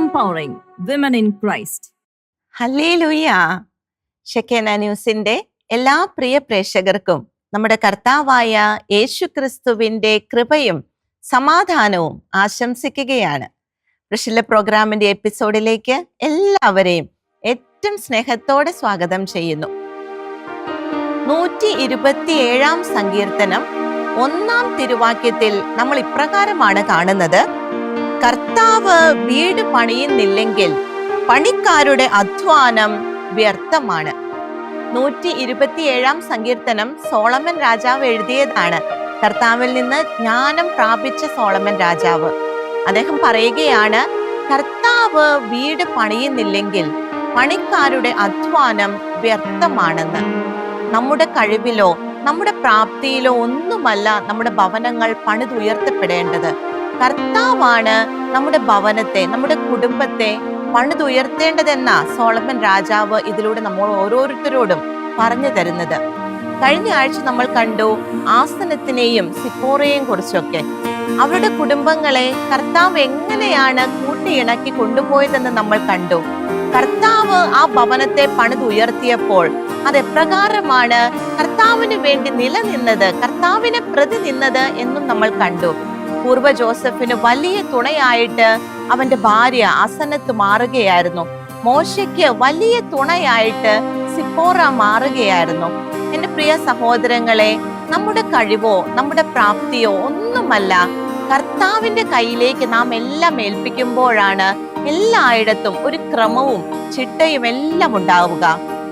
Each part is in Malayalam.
empowering women in Christ. ഹല്ലേലൂയ. ഷെക്കേന ന്യൂസിന്റെ എല്ലാ പ്രിയ പ്രേക്ഷകർക്കും നമ്മുടെ കർത്താവായ യേശുക്രിസ്തുവിന്റെ കൃപയും സമാധാനവും ആശംസിക്കുകയാണ്. ഋഷില പ്രോഗ്രാമിന്റെ എപ്പിസോഡിലേക്ക് എല്ലാവരെയും ഏറ്റവും സ്നേഹത്തോടെ സ്വാഗതം ചെയ്യുന്നു. 127 സങ്കീർത്തനം 1 തിരുവാക്യത്തിൽ നമ്മൾ ഇപ്രകാരമാണ് കാണുന്നത്: കർത്താവ് വീട് പണിയുന്നില്ലെങ്കിൽ പണിക്കാരുടെ അധ്വാനം വ്യർത്ഥമാണ്. 127 സങ്കീർത്തനം സോളമൻ രാജാവ് എഴുതിയതാണ്. കർത്താവിൽ നിന്ന് ജ്ഞാനം പ്രാപിച്ച സോളമൻ രാജാവ് അദ്ദേഹം പറയുകയാണ്, കർത്താവ് വീട് പണിയുന്നില്ലെങ്കിൽ പണിക്കാരുടെ അധ്വാനം വ്യർത്ഥമാണെന്ന്. നമ്മുടെ കഴിവിലോ നമ്മുടെ പ്രാപ്തിയിലോ ഒന്നുമല്ല നമ്മുടെ ഭവനങ്ങൾ പണിതുയർത്തപ്പെടേണ്ടത്. കർത്താവാണ് നമ്മുടെ ഭവനത്തെ, നമ്മുടെ കുടുംബത്തെ പണിതുയർത്തേണ്ടതെന്ന സോളമൻ രാജാവ് ഇതിലൂടെ നമ്മൾ ഓരോരുത്തരോടും പറഞ്ഞു തരുന്നത്. കഴിഞ്ഞ ആഴ്ച നമ്മൾ കണ്ടു ആസനത്തിനെയും സിപ്പോറയെയും കുറിച്ചൊക്കെ. അവരുടെ കുടുംബങ്ങളെ കർത്താവ് എങ്ങനെയാണ് കൂട്ടിയിണക്കി കൊണ്ടുപോയതെന്ന് നമ്മൾ കണ്ടു. കർത്താവ് ആ ഭവനത്തെ പണിതുയർത്തിയപ്പോൾ അതെപ്രകാരമാണ് കർത്താവിന് വേണ്ടി നിലനിന്നത്, കർത്താവിനെ പ്രതി നിന്നത് എന്നും നമ്മൾ കണ്ടു. പൂർവ്വ ജോസഫിന് വലിയ തുണയായിട്ട് അവന്റെ ഭാര്യ ആസനത്ത് മാറുകയായിരുന്നു. മോശയ്ക്ക് വലിയ തുണയായിട്ട് സിപ്പോറ മാറുകയായിരുന്നു. എന്റെ പ്രിയ സഹോദരങ്ങളെ, നമ്മുടെ കഴിവോ നമ്മുടെ പ്രാപ്തിയോ ഒന്നുമല്ല, കർത്താവിന്റെ കയ്യിലേക്ക് നാം എല്ലാം ഏൽപ്പിക്കുമ്പോഴാണ് എല്ലായിടത്തും ഒരു ക്രമവും ചിട്ടയും എല്ലാം ഉണ്ടാവുക.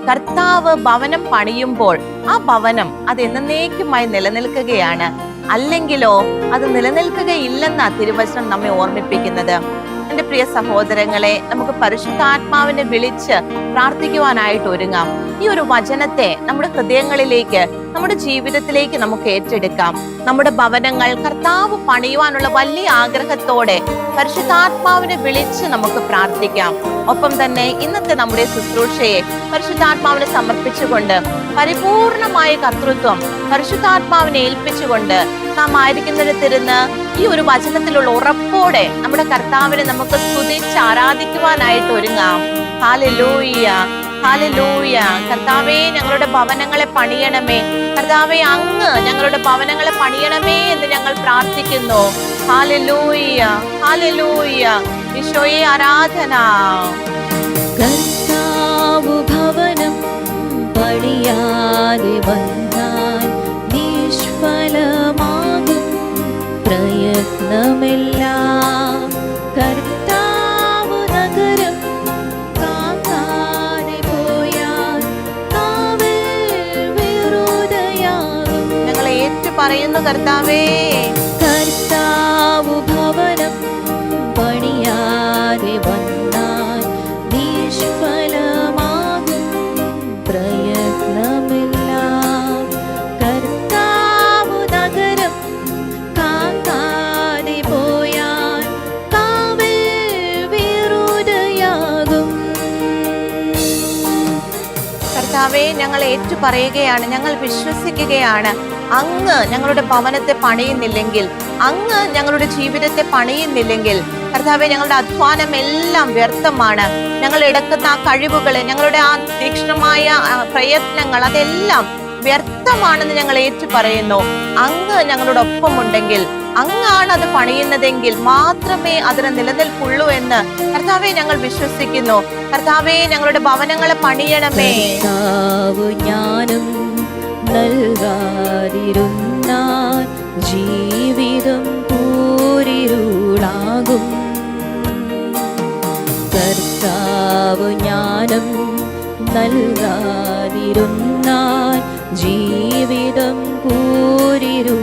കർത്താവ് ഭവനം പണിയുമ്പോൾ ആ ഭവനം അത് എന്നേക്കുമായി നിലനിൽക്കുകയാണ്. അല്ലെങ്കിലോ അത് നിലനിൽക്കുകയില്ലെന്ന തിരുവചനം നമ്മെ ഓർമ്മിപ്പിക്കുന്നത്. എന്റെ പ്രിയ സഹോദരങ്ങളെ, നമുക്ക് പരിശുദ്ധാത്മാവിനെ വിളിച്ച് പ്രാർത്ഥിക്കുവാനായിട്ട് ഒരുങ്ങാം. ഈ ഒരു വചനത്തെ നമ്മുടെ ഹൃദയങ്ങളിലേക്ക്, നമ്മുടെ ജീവിതത്തിലേക്ക് നമുക്ക് ഏറ്റെടുക്കാം. നമ്മുടെ ഭവനങ്ങൾ കർത്താവ് പണിയുവാനുള്ള വലിയ ആഗ്രഹത്തോടെ പരിശുദ്ധാത്മാവിനെ വിളിച്ച് നമുക്ക് പ്രാർത്ഥിക്കാം. ഒപ്പം തന്നെ ഇന്നത്തെ നമ്മുടെ ശുശ്രൂഷയെ പരിശുദ്ധാത്മാവിനെ സമർപ്പിച്ചുകൊണ്ട് പരിപൂർണമായ കർത്തൃത്വം പരിശുദ്ധാത്മാവിനെ ഏൽപ്പിച്ചുകൊണ്ട് നാം ആയിരിക്കുന്നിടത്തിരുന്ന് ഈ ഒരു വചനത്തിലുള്ള ഉറപ്പോടെ നമ്മുടെ കർത്താവിനെ നമുക്ക് സ്തുതിച്ച് ആരാധിക്കുവാനായിട്ട് ഒരുങ്ങാം. Hallelujah, hallelujah. കർത്താവേ, ഞങ്ങളുടെ ഭവനങ്ങളെ പണിയണമേ. കർത്താവേ, അങ്ങ് ഞങ്ങളുടെ ഭവനങ്ങളെ പണിയണമേ എന്ന് ഞങ്ങൾ പ്രാർത്ഥിക്കുന്നു. ഹല്ലേലൂയ, ഹല്ലേലൂയ. ഈശോയെ ആരാധന. കർത്താവ് ഭവനം പണിയാതെ വന്നാൽ നിഷ്ഫലമാകും പ്രയത്നമെല്ലാം. കർത്താവ് നഗരം കാക്കാതെ പോയാൽ കാവൽ വിരുദ്ധയാകും. ഞങ്ങളെ ഏറ്റു പറയുന്നു കർത്താവേ. കർത്താവ് ഭവനം പണിയാതെ വന്നാൽ നിഷ്ഫലമാകും പ്രയത്നമെല്ലാം. കർത്താവ് നഗരം കാക്കാതെ പോയാൽ കാവൽ വിരുദ്ധയാകും. കർത്താവേ, ഞങ്ങൾ ഏറ്റു പറയുകയാണ്, ഞങ്ങൾ വിശ്വസിക്കുകയാണ്, അങ്ങ് ഞങ്ങളുടെ ഭവനത്തെ പണിയുന്നില്ലെങ്കിൽ, അങ്ങ് ഞങ്ങളുടെ ജീവിതത്തെ പണിയുന്നില്ലെങ്കിൽ കർത്താവേ, ഞങ്ങളുടെ അധ്വാനം എല്ലാം വ്യർത്ഥമാണ്. ഞങ്ങൾ എടുക്കുന്ന ആ കഴിവുകളെ, ഞങ്ങളുടെ ആ തീക്ഷ്ണമായ പ്രയത്നങ്ങൾ അതെല്ലാം വ്യർത്ഥമാണെന്ന് ഞങ്ങൾ ഏറ്റു പറയുന്നു. അങ്ങ് ഞങ്ങളോടൊപ്പം ഉണ്ടെങ്കിൽ, അങ്ങാണ് അത് പണിയുന്നതെങ്കിൽ മാത്രമേ അതിന് നിലനിൽപ്പുള്ളൂ എന്ന് കർത്താവേ ഞങ്ങൾ വിശ്വസിക്കുന്നു. കർത്താവേ, ഞങ്ങളുടെ ഭവനങ്ങളെ പണിയണമേ. ജ്ഞാനം നൽകാതിരുന്നാൽ ജീവിതം പൂരിരുളാകും. കർത്താവ് ജ്ഞാനം നൽകാതിരുന്നാൽ ജീവിതം പൂരിരുളാകും.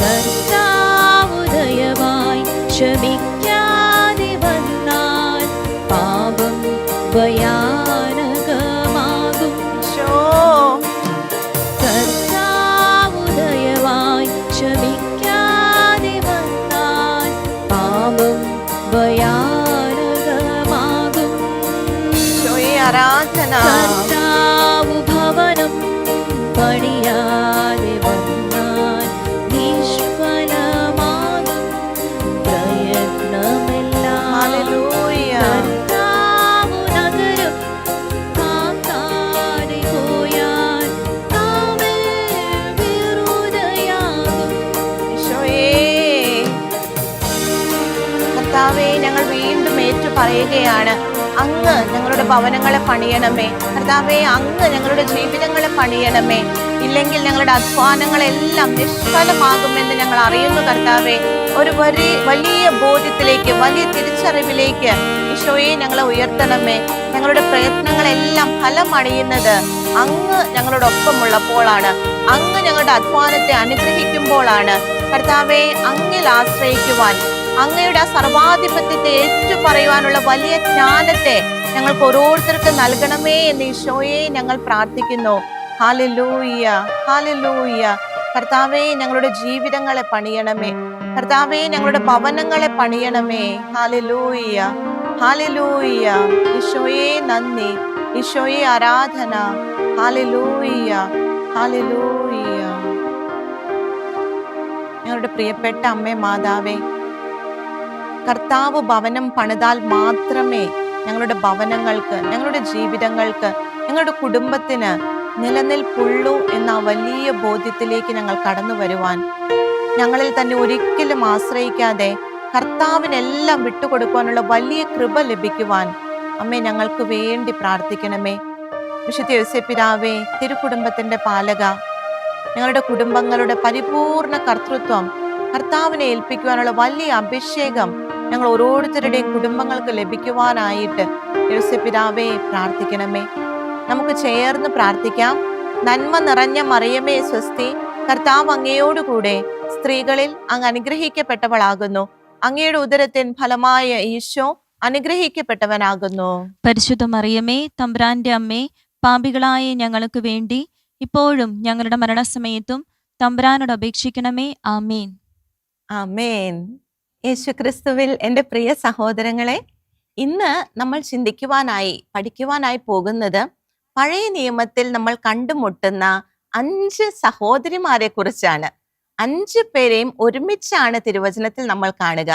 കർത്താവ് ദയവായി ക്ഷമിക്കാതെ വന്നാൽ പാപം ഭയാനകമാകും. കർത്താവ് ദയവായി ക്ഷമിക്കാതെ വന്നാൽ പാപം ഭയാനകമാകും. ആരാധന. കർത്താവ് ഭവനം പണിയാതെ വന്നാൽ നിഷ്ഫലമാകും പ്രയത്നം. പറയുകയാണ്, അങ്ങ് ഞങ്ങളുടെ ഭവനങ്ങളെ പണിയണമേ കർത്താവേ, അങ്ങ് ഞങ്ങളുടെ ജീവിതങ്ങളെ പണിയണമേ. ഇല്ലെങ്കിൽ ഞങ്ങളുടെ അധ്വാനങ്ങളെല്ലാം നിഷ്ഫലമാകുമെന്ന് ഞങ്ങൾ അറിയുന്നു കർത്താവേ. ഒരു വലിയ ബോധ്യത്തിലേക്ക്, വലിയ തിരിച്ചറിവിലേക്ക് ഈശോയെ ഞങ്ങളെ ഉയർത്തണമേ. ഞങ്ങളുടെ പ്രയത്നങ്ങളെല്ലാം ഫലമണിയുന്നത് അങ്ങ് ഞങ്ങളോടൊപ്പമുള്ളപ്പോഴാണ്, അങ്ങ് ഞങ്ങളുടെ അധ്വാനത്തെ അനുഗ്രഹിക്കുമ്പോഴാണ്. കർത്താവെ, അങ്ങിൽ ആശ്രയിക്കുവാൻ, അങ്ങയുടെ ആ സർവാധിപത്യത്തെ ഏറ്റുപറയുവാനുള്ള വലിയ ജ്ഞാനത്തെ ഞങ്ങൾക്ക് ഓരോരുത്തർക്കും നൽകണമേ എന്ന് ഈശോയെ ഞങ്ങൾ പ്രാർത്ഥിക്കുന്നു. Hallelujah, hallelujah. കർത്താവെ, ഞങ്ങളുടെ ജീവിതങ്ങളെ പണിയണമേ കർത്താവെ, ഞങ്ങളുടെ ഭവനങ്ങളെ പണിയണമേ. ഹല്ലേലൂയ, ഹല്ലേലൂയ. ഈശോയെ നന്ദി, ഈശോയെ ആരാധന. ഹല്ലേലൂയ, ഹല്ലേലൂയ. ഞങ്ങളുടെ പ്രിയപ്പെട്ട അമ്മേ മാതാവേ, കർത്താവ് ഭവനം പണിതാൽ മാത്രമേ ഞങ്ങളുടെ ഭവനങ്ങൾക്ക്, ഞങ്ങളുടെ ജീവിതങ്ങൾക്ക്, ഞങ്ങളുടെ കുടുംബത്തിന് നിലനിൽപ്പുള്ളൂ എന്ന വലിയ ബോധ്യത്തിലേക്ക് ഞങ്ങൾ കടന്നു വരുവാൻ, ഞങ്ങളിൽ തന്നെ ഒരിക്കലും ആശ്രയിക്കാതെ കർത്താവിനെല്ലാം വിട്ടുകൊടുക്കുവാനുള്ള വലിയ കൃപ ലഭിക്കുവാൻ അമ്മേ ഞങ്ങൾക്ക് വേണ്ടി പ്രാർത്ഥിക്കണമേ. വിശുദ്ധ യോസേപ്പിതാവേ, തിരുക്കുടുംബത്തിന്റെ പാലക, ഞങ്ങളുടെ കുടുംബങ്ങളുടെ പരിപൂർണ കർത്തൃത്വം കർത്താവിനെ ഏൽപ്പിക്കുവാനുള്ള വലിയ അഭിഷേകം ഞങ്ങൾ ഓരോരുത്തരുടെയും കുടുംബങ്ങൾക്ക് ലഭിക്കുവാനായിട്ട് യോസേപ്പിതാവേ പ്രാർത്ഥിക്കണമേ. നമുക്ക് ചേർന്ന് പ്രാർത്ഥിക്കാം. നന്മ നിറഞ്ഞ മറിയമേ സ്വസ്തി, കർത്താവ് അങ്ങയോടുകൂടെ സ്ത്രീകളിൽ അങ്ങ് അനുഗ്രഹിക്കപ്പെട്ടവളാകുന്നു. അങ്ങയുടെ ഉദരത്തിൻ ഫലമായ ഈശോ അനുഗ്രഹിക്കപ്പെട്ടവനാകുന്നു. പരിശുദ്ധ മറിയമേ, തമ്പുരാന്റെ അമ്മേ, പാപികളായ ഞങ്ങൾക്ക് വേണ്ടി ഇപ്പോഴും ഞങ്ങളുടെ മരണസമയത്തും തമ്പുരാനോട് അപേക്ഷിക്കണമേ. ആമേൻ, ആമേൻ. യേശുക്രിസ്തുവിൽ എൻ്റെ പ്രിയ സഹോദരങ്ങളെ, ഇന്ന് നമ്മൾ ചിന്തിക്കുവാനായി, പഠിക്കുവാനായി പോകുന്നത് പഴയ നിയമത്തിൽ നമ്മൾ കണ്ടുമുട്ടുന്ന 5 സഹോദരിമാരെ കുറിച്ചാണ്. 5 പേരെയും ഒരുമിച്ചാണ് തിരുവചനത്തിൽ നമ്മൾ കാണുക.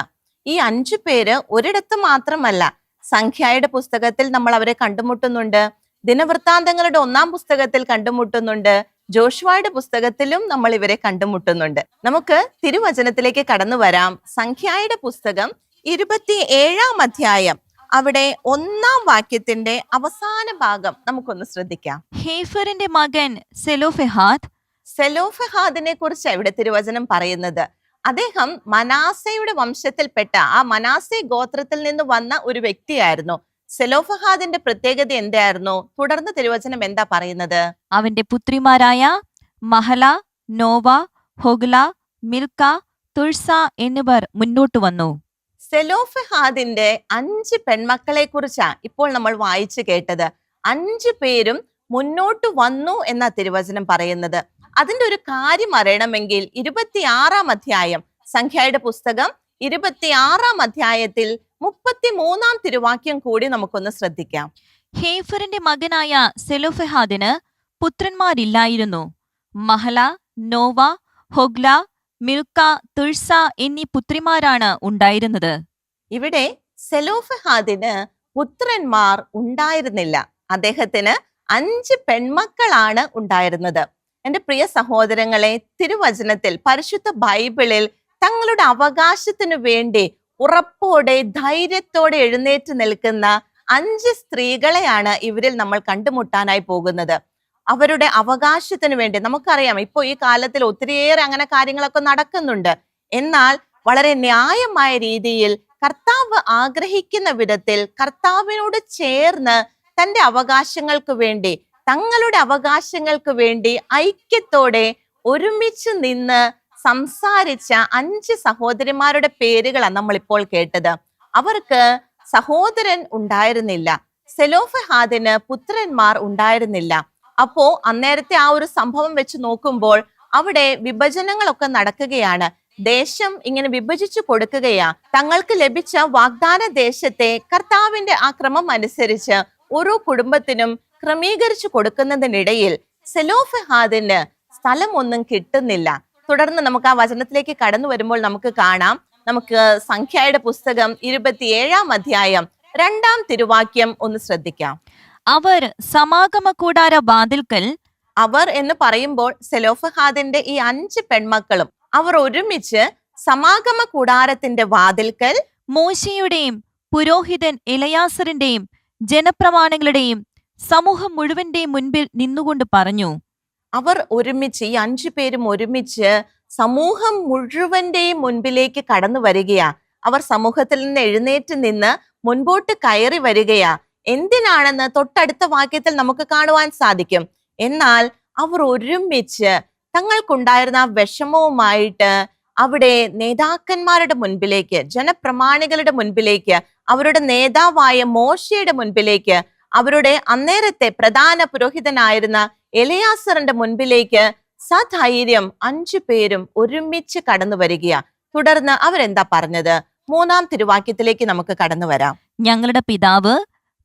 ഈ 5 പേര് ഒരിടത്ത് മാത്രമല്ല, സംഖ്യയുടെ പുസ്തകത്തിൽ നമ്മൾ അവരെ കണ്ടുമുട്ടുന്നുണ്ട്, ദിനവൃത്താന്തങ്ങളുടെ 1-ാം പുസ്തകത്തിൽ കണ്ടുമുട്ടുന്നുണ്ട്, ജോഷുവയുടെ പുസ്തകത്തിലും നമ്മൾ ഇവരെ കണ്ടുമുട്ടുന്നുണ്ട്. നമുക്ക് തിരുവചനത്തിലേക്ക് കടന്നു വരാം. സംഖ്യയുടെ പുസ്തകം 27-ാം അധ്യായം, അവിടെ 1-ാം വാക്യത്തിന്റെ അവസാന ഭാഗം നമുക്കൊന്ന് ശ്രദ്ധിക്കാം. ഹേഫറിന്റെ മകൻ സെലോഫഹാദിനെ കുറിച്ച് ഇവിടെ തിരുവചനം പറയുന്നത്. അദ്ദേഹം മനാസയുടെ വംശത്തിൽപ്പെട്ട, ആ മനാസെ ഗോത്രത്തിൽ നിന്ന് വന്ന ഒരു വ്യക്തിയായിരുന്നു. സെലോഫഹാദിന്റെ പ്രത്യേകത എന്തായിരുന്നു? തുടർന്ന് തിരുവചനം എന്താ പറയുന്നത്? അവന്റെ പുത്രിമാരായ മഹല, നോവ, ഹൊഗ്ല, മിൽക്ക, തുഴ്സ എന്നിവർ മുന്നോട്ട് വന്നു. സെലോഫഹാദിന്റെ 5 പെൺമക്കളെ കുറിച്ചാ ഇപ്പോൾ നമ്മൾ വായിച്ചു കേട്ടത്. 5 പേരും മുന്നോട്ട് വന്നു എന്ന തിരുവചനം പറയുന്നത്. അതിന്റെ ഒരു കാര്യം അറിയണമെങ്കിൽ 26-ാം അധ്യായം, സംഖ്യയുടെ പുസ്തകം 26-ാം അധ്യായത്തിൽ 33-ാം തിരുവാക്യം കൂടി നമുക്കൊന്ന് ശ്രദ്ധിക്കാം. ഹേഫറിന്റെ മകനായ സെലോഫഹാദിന് പുത്രന്മാരില്ലായിരുന്നു. മഹല, നോവ, ഹൊഗ്ല, മിൽക്ക, തുഴ്സ എന്നീ പുത്രിമാരാണ് ഉണ്ടായിരുന്നത്. ഇവിടെ സെലോഫഹാദിന് പുത്രന്മാർ ഉണ്ടായിരുന്നില്ല. അദ്ദേഹത്തിന് 5 പെൺമക്കളാണ് ഉണ്ടായിരുന്നത്. എൻ്റെ പ്രിയ സഹോദരങ്ങളെ, തിരുവചനത്തിൽ, പരിശുദ്ധ ബൈബിളിൽ തങ്ങളുടെ അവകാശത്തിനു വേണ്ടി ഉറപ്പോടെ, ധൈര്യത്തോടെ എഴുന്നേറ്റ് നിൽക്കുന്ന 5 സ്ത്രീകളെയാണ് ഇവരിൽ നമ്മൾ കണ്ടുമുട്ടാനായി പോകുന്നത്. അവരുടെ അവകാശത്തിനു വേണ്ടി, നമുക്കറിയാം ഇപ്പോൾ ഈ കാലത്തിൽ ഒത്തിരിയേറെ അങ്ങനെ കാര്യങ്ങളൊക്കെ നടക്കുന്നുണ്ട്. എന്നാൽ വളരെ ന്യായമായ രീതിയിൽ കർത്താവ് ആഗ്രഹിക്കുന്ന വിധത്തിൽ കർത്താവിനോട് ചേർന്ന് തന്റെ അവകാശങ്ങൾക്ക് വേണ്ടി, തങ്ങളുടെ അവകാശങ്ങൾക്ക് വേണ്ടി ഐക്യത്തോടെ ഒരുമിച്ച് നിന്ന് സംസാരിച്ച 5 സഹോദരിമാരുടെ പേരുകളാണ് നമ്മളിപ്പോൾ കേട്ടത്. അവർക്ക് സഹോദരൻ ഉണ്ടായിരുന്നില്ല. സെലോഫഹാദിന് പുത്രന്മാർ ഉണ്ടായിരുന്നില്ല. അപ്പോ അന്നേരത്തെ ആ ഒരു സംഭവം വെച്ച് നോക്കുമ്പോൾ അവിടെ വിഭജനങ്ങളൊക്കെ നടക്കുകയാണ്. ദേശം ഇങ്ങനെ വിഭജിച്ചു കൊടുക്കുകയാ. തങ്ങൾക്ക് ലഭിച്ച വാഗ്ദാന ദേശത്തെ കർത്താവിന്റെ ആ ക്രമം അനുസരിച്ച് ഓരോ കുടുംബത്തിനും ക്രമീകരിച്ചു കൊടുക്കുന്നതിനിടയിൽ സെലോഫഹാദിന് സ്ഥലമൊന്നും കിട്ടുന്നില്ല. തുടർന്ന് നമുക്ക് ആ വചനത്തിലേക്ക് കടന്നു വരുമ്പോൾ നമുക്ക് കാണാം. നമുക്ക് സംഖ്യയുടെ പുസ്തകം 27-ാം അധ്യായം 2-ാം തിരുവാക്യം ഒന്ന് ശ്രദ്ധിക്കാം. അവർ സമാഗമ കൂടാര വാതിൽക്കൽ, അവർ എന്ന് പറയുമ്പോൾ സെലോഫഹാദിന്റെ ഈ 5 പെൺമക്കളും അവർ ഒരുമിച്ച് സമാഗമ കൂടാരത്തിന്റെ വാതിൽക്കൽ മോശയുടെയും പുരോഹിതൻ എലയാസറിന്റെയും ജനപ്രമാണികളുടെയും സമൂഹം മുഴുവന്റെയും മുൻപിൽ നിന്നുകൊണ്ട് പറഞ്ഞു. അവർ ഒരുമിച്ച്, ഈ 5 പേരും ഒരുമിച്ച് സമൂഹം മുഴുവന്റെയും മുൻപിലേക്ക് കടന്നു വരികയാ. അവർ സമൂഹത്തിൽ നിന്ന് എഴുന്നേറ്റ് നിന്ന് മുൻപോട്ട് കയറി വരികയാ. എന്തിനാണെന്ന് തൊട്ടടുത്ത വാക്യത്തിൽ നമുക്ക് കാണുവാൻ സാധിക്കും. എന്നാൽ അവർ ഒരുമിച്ച് തങ്ങൾക്കുണ്ടായിരുന്ന ആ വിഷമവുമായിട്ട് അവിടെ നേതാക്കന്മാരുടെ മുൻപിലേക്ക്, ജനപ്രമാണികളുടെ മുൻപിലേക്ക്, അവരുടെ നേതാവായ മോശയുടെ മുൻപിലേക്ക്, അവരുടെ അന്നേരത്തെ പ്രധാന പുരോഹിതനായിരുന്ന എലയാസറിന്റെ മുൻപിലേക്ക് സധൈര്യം 5 പേരും ഒരുമിച്ച് കടന്നു വരികയാ. തുടർന്ന് അവരെന്താ പറഞ്ഞത്? 3-ാം തിരുവാക്യത്തിലേക്ക് നമുക്ക് കടന്നു വരാം. ഞങ്ങളുടെ പിതാവ്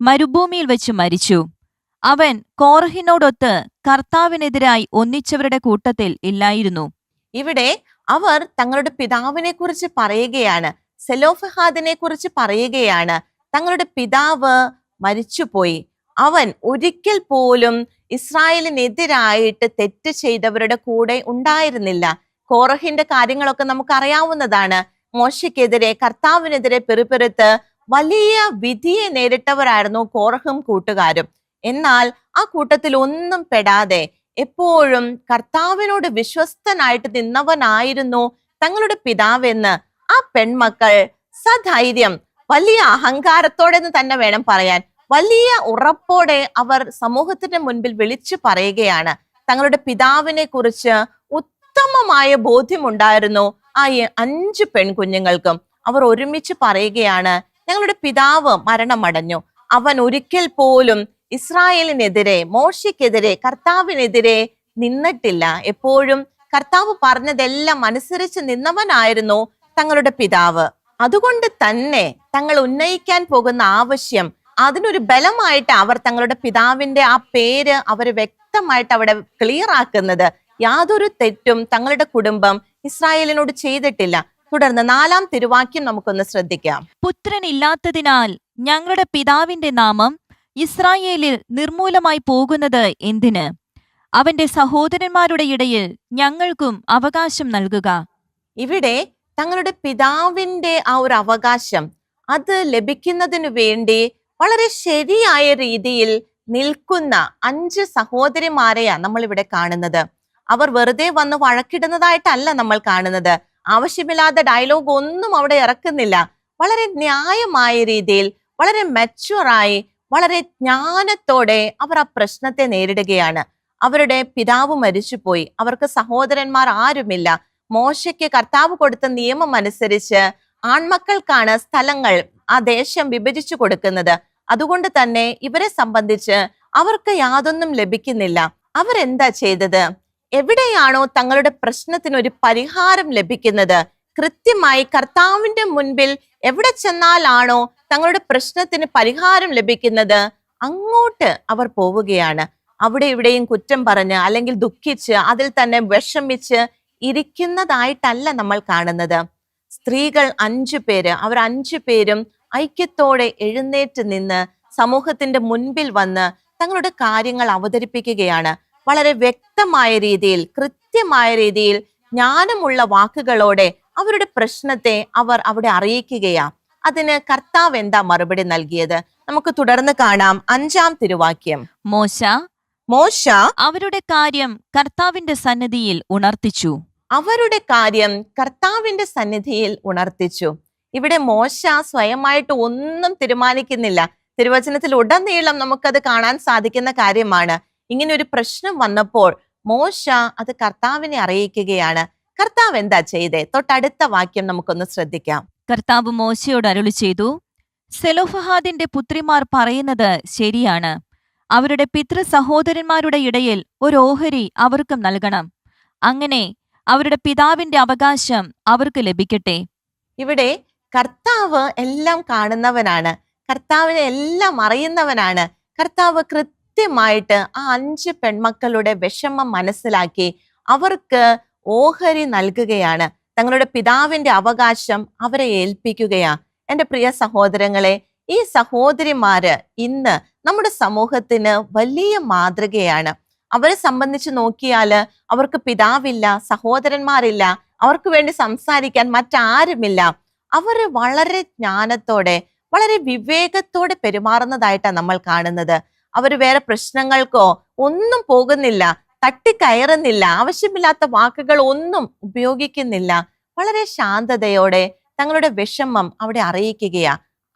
മരുഭൂമിയിൽ വെച്ച് മരിച്ചു. അവൻ കോറഹിനോടൊത്ത് കർത്താവിനെതിരായി ഒന്നിച്ചവരുടെ കൂട്ടത്തിൽ ഇല്ലായിരുന്നു. ഇവിടെ അവർ തങ്ങളുടെ പിതാവിനെ കുറിച്ച് പറയുകയാണ്, സെലോഫഹാദിനെ കുറിച്ച് പറയുകയാണ്. തങ്ങളുടെ പിതാവ് മരിച്ചുപോയി. അവൻ ഒരിക്കൽ പോലും ഇസ്രായേലിനെതിരായിട്ട് തെറ്റ് ചെയ്തവരുടെ കൂടെ ഉണ്ടായിരുന്നില്ല. കോറഹിന്റെ കാര്യങ്ങളൊക്കെ നമുക്ക് അറിയാവുന്നതാണ്. മോശയ്ക്കെതിരെ, കർത്താവിനെതിരെ പെറുപെറുത്ത് വലിയ വിധിയെ നേരിട്ടവരായിരുന്നു കോറഹും കൂട്ടുകാരും. എന്നാൽ ആ കൂട്ടത്തിൽ ഒന്നും പെടാതെ എപ്പോഴും കർത്താവിനോട് വിശ്വസ്തനായിട്ട് നിന്നവനായിരുന്നു തങ്ങളുടെ പിതാവെന്ന് ആ പെൺമക്കൾ സധൈര്യം, വലിയ അഹങ്കാരത്തോടെ എന്ന് തന്നെ വേണം പറയാൻ, വലിയ ഉറപ്പോടെ അവർ സമൂഹത്തിന്റെ മുൻപിൽ വിളിച്ചു പറയുകയാണ്. തങ്ങളുടെ പിതാവിനെ കുറിച്ച് ഉത്തമമായ ബോധ്യമുണ്ടായിരുന്നു ആ 5 പെൺകുഞ്ഞുങ്ങൾക്കും. അവർ ഒരുമിച്ച് പറയുകയാണ്, ഞങ്ങളുടെ പിതാവ് മരണമടഞ്ഞു. അവൻ ഒരിക്കൽ പോലും ഇസ്രായേലിനെതിരെ, മോശയ്ക്കെതിരെ, കർത്താവിനെതിരെ നിന്നിട്ടില്ല. എപ്പോഴും കർത്താവ് പറഞ്ഞതെല്ലാം അനുസരിച്ച് നിന്നവനായിരുന്നു തങ്ങളുടെ പിതാവ്. അതുകൊണ്ട് തന്നെ തങ്ങൾ ഉന്നയിക്കാൻ പോകുന്ന ആവശ്യം, അതിനൊരു ബലമായിട്ട് അവർ തങ്ങളുടെ പിതാവിന്റെ ആ പേര് അവർ വ്യക്തമായിട്ട് അവിടെ ക്ലിയർ ആക്കുന്നത്. യാതൊരു തെറ്റും തങ്ങളുടെ കുടുംബം ഇസ്രായേലിനോട് ചെയ്തിട്ടില്ല. തുടർന്ന് 4-ാം തിരുവാക്യം നമുക്കൊന്ന് ശ്രദ്ധിക്കാം. പുത്രനില്ലാത്തതിനാൽ ഞങ്ങളുടെ പിതാവിന്റെ നാമം ഇസ്രായേലിൽ നിർമൂലമായി പോകുന്നത് എന്തിന്? അവന്റെ സഹോദരന്മാരുടെ ഇടയിൽ ഞങ്ങൾക്കും അവകാശം നൽകുക. ഇവിടെ തങ്ങളുടെ പിതാവിന്റെ ആ ഒരു അവകാശം അത് ലഭിക്കുന്നതിനു വേണ്ടി വളരെ ശരിയായ രീതിയിൽ നിൽക്കുന്ന 5 സഹോദരിമാരെയാ നമ്മൾ ഇവിടെ കാണുന്നത്. അവർ വെറുതെ വന്ന് വഴക്കിടുന്നതായിട്ടല്ല നമ്മൾ കാണുന്നത്. ആവശ്യമില്ലാത്ത ഡയലോഗ് ഒന്നും അവിടെ ഇറക്കുന്നില്ല. വളരെ ന്യായമായ രീതിയിൽ, വളരെ മെച്യൂറായി, വളരെ ജ്ഞാനത്തോടെ അവർ ആ പ്രശ്നത്തെ നേരിടുകയാണ്. അവരുടെ പിതാവ് മരിച്ചുപോയി. അവർക്ക് സഹോദരന്മാർ ആരുമില്ല. മോശയ്ക്ക് കർത്താവ് കൊടുത്ത നിയമം അനുസരിച്ച് ആൺമക്കൾക്കാണ് സ്ഥലങ്ങൾ, ആ ദേശം വിഭജിച്ചു കൊടുക്കുന്നത്. അതുകൊണ്ട് തന്നെ ഇവരെ സംബന്ധിച്ച് അവർക്ക് യാതൊന്നും ലഭിക്കുന്നില്ല. അവരെന്താ ചെയ്തത്? എവിടെയാണോ തങ്ങളുടെ പ്രശ്നത്തിനൊരു പരിഹാരം ലഭിക്കുന്നത്, കൃത്യമായി കർത്താവിന്റെ മുൻപിൽ എവിടെ ചെന്നാലാണോ തങ്ങളുടെ പ്രശ്നത്തിന് പരിഹാരം ലഭിക്കുന്നത്, അങ്ങോട്ട് അവർ പോവുകയാണ്. അവിടെ ഇവിടെയും കുറ്റം പറഞ്ഞ് അല്ലെങ്കിൽ ദുഃഖിച്ച് അതിൽ തന്നെ വിഷമിച്ച് ഇരിക്കുന്നതായിട്ടല്ല നമ്മൾ കാണുന്നത്. സ്ത്രീകൾ 5 പേര്, അവർ 5 പേരും ഐക്യത്തോടെ എഴുന്നേറ്റ് നിന്ന് സമൂഹത്തിന്റെ മുൻപിൽ വന്ന് തങ്ങളുടെ കാര്യങ്ങൾ അവതരിപ്പിക്കുകയാണ്. വളരെ വ്യക്തമായ രീതിയിൽ, കൃത്യമായ രീതിയിൽ, ജ്ഞാനമുള്ള വാക്കുകളോടെ അവരുടെ പ്രശ്നത്തെ അവർ അവിടെ അറിയിക്കുകയാ. അതിന് കർത്താവ് എന്താ മറുപടി നൽകിയത്? നമുക്ക് തുടർന്ന് കാണാം. 5-ാം തിരുവാക്യം. മോശ അവരുടെ കാര്യം കർത്താവിന്റെ സന്നിധിയിൽ ഉണർത്തിച്ചു. അവരുടെ കാര്യം കർത്താവിന്റെ സന്നിധിയിൽ ഉണർത്തിച്ചു. ഇവിടെ മോശ സ്വയമായിട്ട് ഒന്നും തീരുമാനിക്കുന്നില്ല. തിരുവചനത്തിൽ ഉടനീളം നമുക്കത് കാണാൻ സാധിക്കുന്ന കാര്യമാണ്. ഇങ്ങനെ ഒരു പ്രശ്നം വന്നപ്പോൾ മോശ അത് കർത്താവിനെ അറിയിക്കുകയാണ്. കർത്താവ് എന്താ ചെയ്തേ? തൊട്ടടുത്ത വാക്യം നമുക്കൊന്ന് ശ്രദ്ധിക്കാം. കർത്താവ് മോശയോട് അരുളി ചെയ്തു, സെലോഫഹാദിന്റെ പുത്രിമാർ പറയുന്നത് ശരിയാണ്. അവരുടെ പിതൃ സഹോദരന്മാരുടെ ഇടയിൽ ഒരു ഓഹരി അവർക്കും നൽകണം. അങ്ങനെ അവരുടെ പിതാവിന്റെ അവകാശം അവർക്ക് ലഭിക്കട്ടെ. ഇവിടെ കർത്താവ് എല്ലാം കാണുന്നവനാണ്. കർത്താവിനെ എല്ലാം അറിയുന്നവനാണ്. കർത്താവ് കൃത്യമായിട്ട് ആ 5 പെൺമക്കളുടെ വിഷമം മനസ്സിലാക്കി അവർക്ക് ഓഹരി നൽകുകയാണ്. തങ്ങളുടെ പിതാവിന്റെ അവകാശം അവരെ ഏൽപ്പിക്കുകയാ. എൻ്റെ പ്രിയ സഹോദരങ്ങളെ, ഈ സഹോദരിമാര് ഇന്ന് നമ്മുടെ സമൂഹത്തിന് വലിയ മാതൃകയാണ്. അവരെ സംബന്ധിച്ച് നോക്കിയാല് അവർക്ക് പിതാവില്ല, സഹോദരന്മാരില്ല, അവർക്ക് വേണ്ടി സംസാരിക്കാൻ മറ്റാരുമില്ല. അവര് വളരെ ജ്ഞാനത്തോടെ, വളരെ വിവേകത്തോടെ പെരുമാറുന്നതായിട്ടാണ് നമ്മൾ കാണുന്നത്. അവർ വേറെ പ്രശ്നങ്ങൾക്കോ ഒന്നും പോകുന്നില്ല, തട്ടിക്കയറുന്നില്ല, ആവശ്യമില്ലാത്ത വാക്കുകൾ ഒന്നും ഉപയോഗിക്കുന്നില്ല. വളരെ ശാന്തതയോടെ തങ്ങളുടെ വിഷമം അവിടെ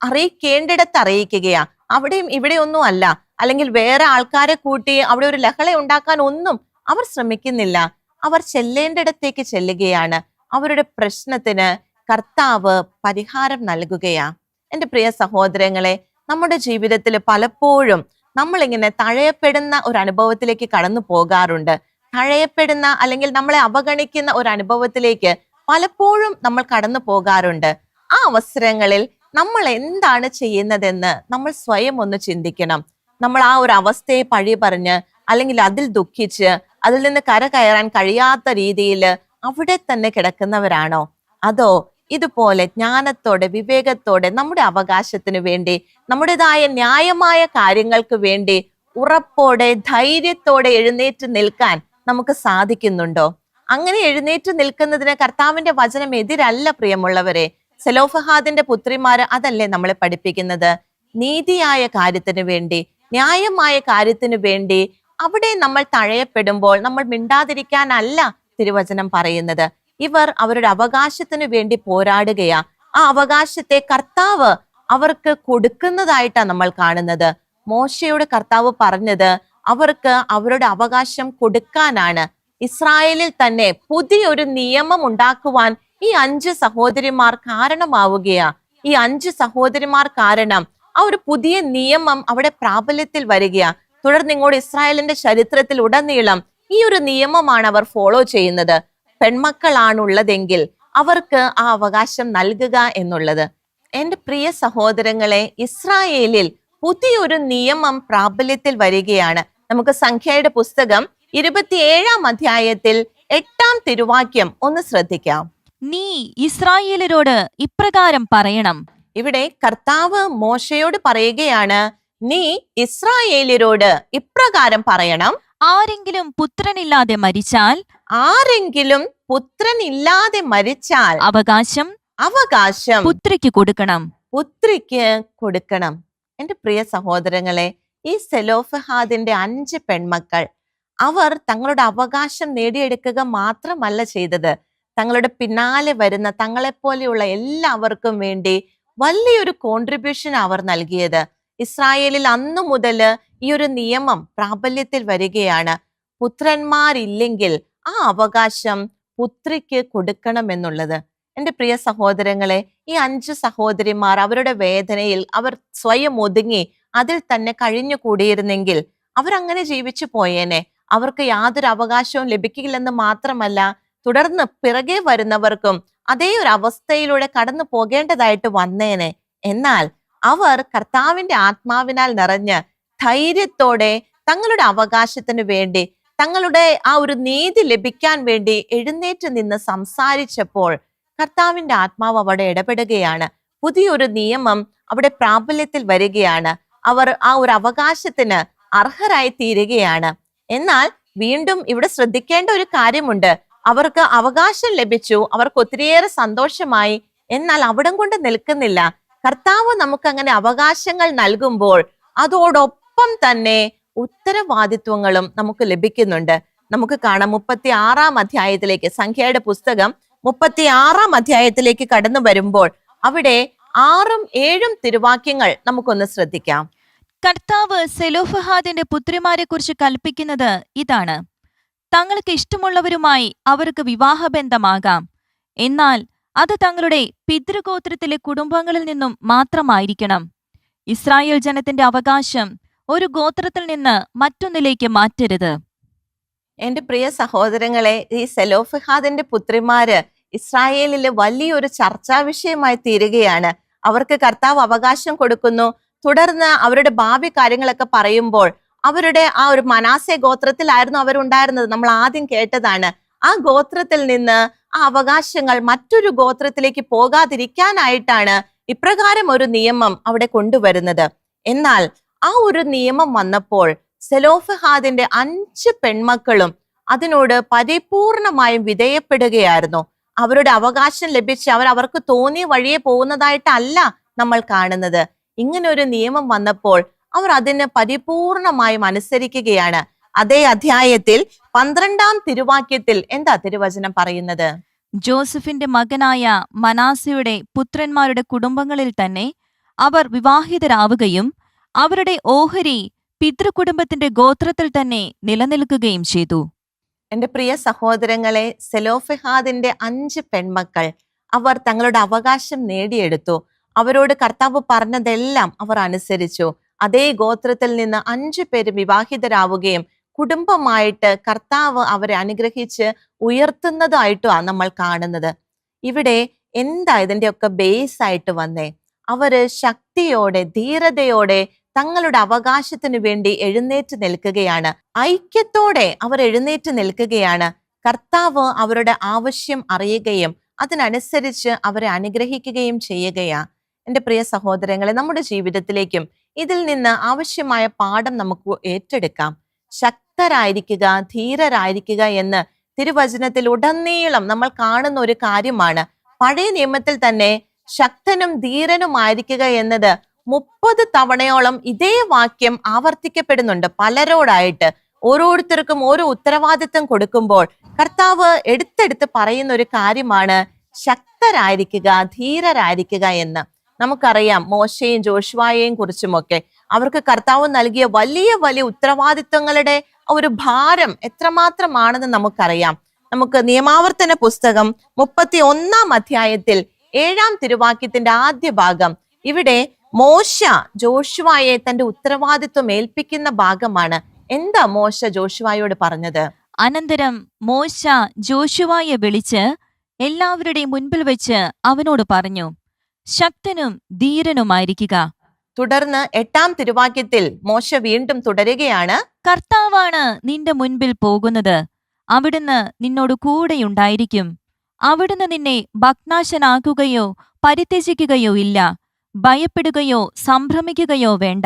അറിയിക്കേണ്ടിടത്ത് അറിയിക്കുകയാ. അവിടെയും ഇവിടെ ഒന്നും അല്ല, അല്ലെങ്കിൽ വേറെ ആൾക്കാരെ കൂട്ടി അവിടെ ഒരു ലഹള ഉണ്ടാക്കാൻ ഒന്നും അവർ ശ്രമിക്കുന്നില്ല. അവർ ചെല്ലേണ്ടിടത്തേക്ക് ചെല്ലുകയാണ്. അവരുടെ പ്രശ്നത്തിന് കർത്താവ് പരിഹാരം നൽകുകയാ. എൻ്റെ പ്രിയ സഹോദരങ്ങളെ, നമ്മുടെ ജീവിതത്തിൽ പലപ്പോഴും നമ്മളിങ്ങനെ തഴയപ്പെടുന്ന ഒരു അനുഭവത്തിലേക്ക് കടന്നു പോകാറുണ്ട്. തഴയപ്പെടുന്ന അല്ലെങ്കിൽ നമ്മളെ അവഗണിക്കുന്ന ഒരു അനുഭവത്തിലേക്ക് പലപ്പോഴും നമ്മൾ കടന്നു പോകാറുണ്ട്. ആ അവസരങ്ങളിൽ നമ്മൾ എന്താണ് ചെയ്യുന്നതെന്ന് നമ്മൾ സ്വയം ഒന്ന് ചിന്തിക്കണം. നമ്മൾ ആ ഒരു അവസ്ഥയെ പഴി പറഞ്ഞ് അല്ലെങ്കിൽ അതിൽ ദുഃഖിച്ച് അതിൽ നിന്ന് കരകയറാൻ കഴിയാത്ത രീതിയിൽ അവിടെ തന്നെ കിടക്കുന്നവരാണോ? അതോ ഇതുപോലെ ജ്ഞാനത്തോടെ വിവേകത്തോടെ നമ്മുടെ അവകാശത്തിന് വേണ്ടി, നമ്മുടേതായ ന്യായമായ കാര്യങ്ങൾക്ക് വേണ്ടി ഉറപ്പോടെ ധൈര്യത്തോടെ എഴുന്നേറ്റ് നിൽക്കാൻ നമുക്ക് സാധിക്കുന്നുണ്ടോ? അങ്ങനെ എഴുന്നേറ്റ് നിൽക്കുന്നതിന് കർത്താവിന്റെ വചനം എതിരല്ല പ്രിയമുള്ളവരെ. സെലോഫഹാദിന്റെ പുത്രിമാര് അതല്ലേ നമ്മളെ പഠിപ്പിക്കുന്നത്? നീതിയായ കാര്യത്തിന് വേണ്ടി, ന്യായമായ കാര്യത്തിന് വേണ്ടി അവിടെ നമ്മൾ തഴയപ്പെടുമ്പോൾ നമ്മൾ മിണ്ടാതിരിക്കാനല്ല തിരുവചനം പറയുന്നത്. ഇവർ അവരുടെ അവകാശത്തിന് വേണ്ടി പോരാടുകയാ. ആ അവകാശത്തെ കർത്താവ് അവർക്ക് കൊടുക്കുന്നതായിട്ടാണ് നമ്മൾ കാണുന്നത്. മോശയോട് കർത്താവ് പറഞ്ഞത് അവർക്ക് അവരുടെ അവകാശം കൊടുക്കാനാണ്. ഇസ്രായേലിൽ തന്നെ പുതിയൊരു നിയമം ഉണ്ടാക്കുവാൻ ഈ 5 സഹോദരിമാർ കാരണമാവുകയാ. ഈ 5 സഹോദരിമാർ കാരണം ആ ഒരു പുതിയ നിയമം അവിടെ പ്രാബല്യത്തിൽ വരികയാ. തുടർന്ന് ഇങ്ങോട്ട് ഇസ്രായേലിന്റെ ചരിത്രത്തിൽ ഉടനീളം ഈ ഒരു നിയമമാണ് അവർ ഫോളോ ചെയ്യുന്നത്. പെൺമക്കളാണുള്ളതെങ്കിൽ അവർക്ക് ആ അവകാശം നൽകുക എന്നുള്ളത്. എൻ്റെ പ്രിയ സഹോദരങ്ങളെ, ഇസ്രായേലിൽ പുതിയൊരു നിയമം പ്രാബല്യത്തിൽ വരികയാണ്. നമുക്ക് സംഖ്യയുടെ പുസ്തകം 27-ാം അധ്യായത്തിൽ 8-ാം തിരുവാക്യം ഒന്ന് ശ്രദ്ധിക്കാം. നീ ഇസ്രായേലരോട് ഇപ്രകാരം പറയണം. ഇവിടെ കർത്താവ് മോശയോട് പറയുകയാണ്, നീ ഇസ്രായേലിയരോട് ഇപ്രകാരം പറയണം. ആരെങ്കിലും പുത്രനില്ലാതെ മരിച്ചാൽ അവകാശം പുത്രിക്ക് കൊടുക്കണം. എന്റെ പ്രിയ സഹോദരങ്ങളെ, ഈ സെലോഫഹാദിന്റെ 5 പെൺമക്കൾ അവർ തങ്ങളുടെ അവകാശം നേടിയെടുക്കുക മാത്രമല്ല ചെയ്തത്, തങ്ങളുടെ പിന്നാലെ വരുന്ന തങ്ങളെപ്പോലെയുള്ള എല്ലാവർക്കും വേണ്ടി വലിയൊരു കോൺട്രിബ്യൂഷൻ അവർ നൽകിയത്. ഇസ്രായേലിൽ അന്നു മുതൽ ഈ ഒരു നിയമം പ്രാബല്യത്തിൽ വരികയാണ്. പുത്രന്മാരില്ലെങ്കിൽ ആ അവകാശം പുത്രിക്ക് കൊടുക്കണമെന്നുള്ളത്. എൻ്റെ പ്രിയ സഹോദരങ്ങളെ, ഈ 5 സഹോദരിമാർ അവരുടെ വേദനയിൽ അവർ സ്വയം ഒതുങ്ങി അതിൽ തന്നെ കഴിഞ്ഞു കൂടിയിരുന്നെങ്കിൽ അവരങ്ങനെ ജീവിച്ചു പോയേനെ. അവർക്ക് യാതൊരു അവകാശവും ലഭിക്കില്ലെന്ന് മാത്രമല്ല, തുടർന്ന് പിറകെ വരുന്നവർക്കും അതേ ഒരു അവസ്ഥയിലൂടെ കടന്നു പോകേണ്ടതായിട്ട് വന്നേനെ. എന്നാൽ അവർ കർത്താവിന്റെ ആത്മാവിനാൽ നിറഞ്ഞ് ധൈര്യത്തോടെ തങ്ങളുടെ അവകാശത്തിന് വേണ്ടി, തങ്ങളുടെ ആ ഒരു നീതി ലഭിക്കാൻ വേണ്ടി എഴുന്നേറ്റ് നിന്ന് സംസാരിച്ചപ്പോൾ കർത്താവിന്റെ ആത്മാവ് അവിടെ ഇടപെടുകയാണ്. പുതിയൊരു നിയമം അവിടെ പ്രാബല്യത്തിൽ വരികയാണ്. അവർ ആ ഒരു അവകാശത്തിന് അർഹരായി തീരുകയാണ്. എന്നാൽ വീണ്ടും ഇവിടെ ശ്രദ്ധിക്കേണ്ട ഒരു കാര്യമുണ്ട്. അവർക്ക് അവകാശം ലഭിച്ചു, അവർക്ക് ഒത്തിരിയേറെ സന്തോഷമായി. എന്നാൽ അവിടം കൊണ്ട് നിൽക്കുന്നില്ല. കർത്താവ് നമുക്ക് അങ്ങനെ അവകാശങ്ങൾ നൽകുമ്പോൾ അതോടൊപ്പം തന്നെ ഉത്തരവാദിത്വങ്ങളും നമുക്ക് ലഭിക്കുന്നുണ്ട്. നമുക്ക് കാണാം 36-ാം അധ്യായത്തിലേക്ക്, സംഖ്യയുടെ പുസ്തകം 36-ാം അധ്യായത്തിലേക്ക് കടന്നു വരുമ്പോൾ അവിടെ 6ഉം 7ഉം തിരുവാക്യങ്ങൾ നമുക്കൊന്ന് ശ്രദ്ധിക്കാം. കർത്താവ് സെലോഫഹാദിന്റെ പുത്രിമാരെ കുറിച്ച് കൽപ്പിക്കുന്നത് ഇതാണ്: തങ്ങൾക്ക് ഇഷ്ടമുള്ളവരുമായി അവർക്ക് വിവാഹബന്ധമാകാം, എന്നാൽ അത് തങ്ങളുടെ പിതൃഗോത്രത്തിലെ കുടുംബങ്ങളിൽ നിന്നും മാത്രമായിരിക്കണം. ഇസ്രായേൽ ജനത്തിന്റെ അവകാശം ഒരു ഗോത്രത്തിൽ നിന്ന് മറ്റൊന്നിലേക്ക് മാറ്റരുത്. എന്റെ പ്രിയ സഹോദരങ്ങളെ, ഈ സെലോഫഹാദിന്റെ പുത്രിമാര് ഇസ്രായേലില് വലിയൊരു ചർച്ചാ വിഷയമായി തീരുകയാണ്. അവർക്ക് കർത്താവ് അവകാശം കൊടുക്കുന്നു. തുടർന്ന് അവരുടെ ഭാവി കാര്യങ്ങളൊക്കെ പറയുമ്പോൾ അവരുടെ ആ ഒരു മനാസെ ഗോത്രത്തിലായിരുന്നു അവരുണ്ടായിരുന്നത്. നമ്മൾ ആദ്യം കേട്ടതാണ്. ആ ഗോത്രത്തിൽ നിന്ന് ആ അവകാശങ്ങൾ മറ്റൊരു ഗോത്രത്തിലേക്ക് പോകാതിരിക്കാനായിട്ടാണ് ഇപ്രകാരം ഒരു നിയമം അവിടെ കൊണ്ടുവരുന്നത്. എന്നാൽ ആ ഒരു നിയമം വന്നപ്പോൾ സെലോഫഹാദിന്റെ 5 പെൺമക്കളും അതിനോട് പരിപൂർണമായും വിധേയപ്പെടുകയായിരുന്നു. അവരുടെ അവകാശം ലഭിച്ച് അവർക്ക് തോന്നിയ വഴിയെ പോകുന്നതായിട്ടല്ല നമ്മൾ കാണുന്നത്. ഇങ്ങനെ ഒരു നിയമം വന്നപ്പോൾ അവർ അതിന് പരിപൂർണമായും അനുസരിക്കുകയാണ്. അതേ അധ്യായത്തിൽ 12-ാം തിരുവാക്യത്തിൽ എന്താ തിരുവചനം പറയുന്നത്? ജോസഫിന്റെ മകനായ മനാസയുടെ പുത്രന്മാരുടെ കുടുംബങ്ങളിൽ തന്നെ അവർ വിവാഹിതരാവുകയും അവരുടെ ഓഹരി പിതൃകുടുംബത്തിന്റെ ഗോത്രത്തിൽ തന്നെ നിലനിൽക്കുകയും ചെയ്തു. എന്റെ പ്രിയ സഹോദരങ്ങളെ, സെലോഫഹാദിന്റെ 5 പെൺമക്കൾ അവർ തങ്ങളുടെ അവകാശം നേടിയെടുത്തു. അവരോട് കർത്താവ് പറഞ്ഞതെല്ലാം അവർ അനുസരിച്ചു. അതേ ഗോത്രത്തിൽ നിന്ന് 5 പേര് വിവാഹിതരാവുകയും കുടുംബമായിട്ട് കർത്താവ് അവരെ അനുഗ്രഹിച്ച് ഉയർത്തുന്നതായിട്ടാണ് നമ്മൾ കാണുന്നത്. ഇവിടെ എന്താ ഇതിന്റെയൊക്കെ ബേസ് ആയിട്ട് വന്നേ? അവര് ശക്തിയോടെ ധീരതയോടെ തങ്ങളുടെ അവകാശത്തിനു വേണ്ടി എഴുന്നേറ്റ് നിൽക്കുകയാണ്. ഐക്യത്തോടെ അവർ എഴുന്നേറ്റ് നിൽക്കുകയാണ്. കർത്താവ് അവരുടെ ആവശ്യം അറിയുകയും അതിനനുസരിച്ച് അവരെ അനുഗ്രഹിക്കുകയും ചെയ്യുകയാ. എൻ്റെ പ്രിയ സഹോദരങ്ങളെ, നമ്മുടെ ജീവിതത്തിലേക്കും ഇതിൽ നിന്ന് ആവശ്യമായ പാഠം നമുക്ക് ഏറ്റെടുക്കാം. ശക്തരായിരിക്കുക, ധീരരായിരിക്കുക എന്ന് തിരുവചനത്തിൽ ഉടനീളം നമ്മൾ കാണുന്ന ഒരു കാര്യമാണ്. പഴയ നിയമത്തിൽ തന്നെ ശക്തനും ധീരനുമായിരിക്കുക എന്നത് 30 തവണയോളം ഇതേ വാക്യം ആവർത്തിക്കപ്പെടുന്നുണ്ട് പലരോടായിട്ട്. ഓരോരുത്തർക്കും ഓരോ ഉത്തരവാദിത്വം കൊടുക്കുമ്പോൾ കർത്താവ് എടുത്തെടുത്ത് പറയുന്ന ഒരു കാര്യമാണ് ശക്തരായിരിക്കുക, ധീരരായിരിക്കുക എന്ന്. നമുക്കറിയാം മോശയും ജോഷുവയെയും കുറിച്ചുമൊക്കെ. അവർക്ക് കർത്താവ് നൽകിയ വലിയ വലിയ ഉത്തരവാദിത്വങ്ങളുടെ ഒരു ഭാരം എത്രമാത്രമാണെന്ന് നമുക്കറിയാം. നമുക്ക് നിയമാവർത്തന പുസ്തകം 31-ാം അധ്യായത്തിൽ 7-ാം തിരുവാക്യത്തിന്റെ ആദ്യ ഭാഗം, ഇവിടെ മോശ ജോഷുവയെ തന്റെ ഉത്തരവാദിത്വം ഏൽപ്പിക്കുന്ന ഭാഗമാണ്. എന്താ മോശ ജോഷുവയോട് പറഞ്ഞത്? അനന്തരം മോശ ജോഷുവയെ വിളിച്ച് എല്ലാവരുടെയും മുൻപിൽ വെച്ച് അവനോട് പറഞ്ഞു, ശക്തനും ധീരനുമായിരിക്കുക. തുടർന്ന് 8-ാം തിരുവാക്യത്തിൽ മോശ വീണ്ടും തുടരുകയാണ്, കർത്താവാണ് നിന്റെ മുൻപിൽ പോകുന്നത്, അവിടുന്ന് നിന്നോട് കൂടെയുണ്ടായിരിക്കും. അവിടുന്ന് നിന്നെ ഭഗ്നാശനാക്കുകയോ പരിത്യജിക്കുകയോ ഇല്ല. ഭയപ്പെടുകയോ സംഭ്രമിക്കുകയോ വേണ്ട.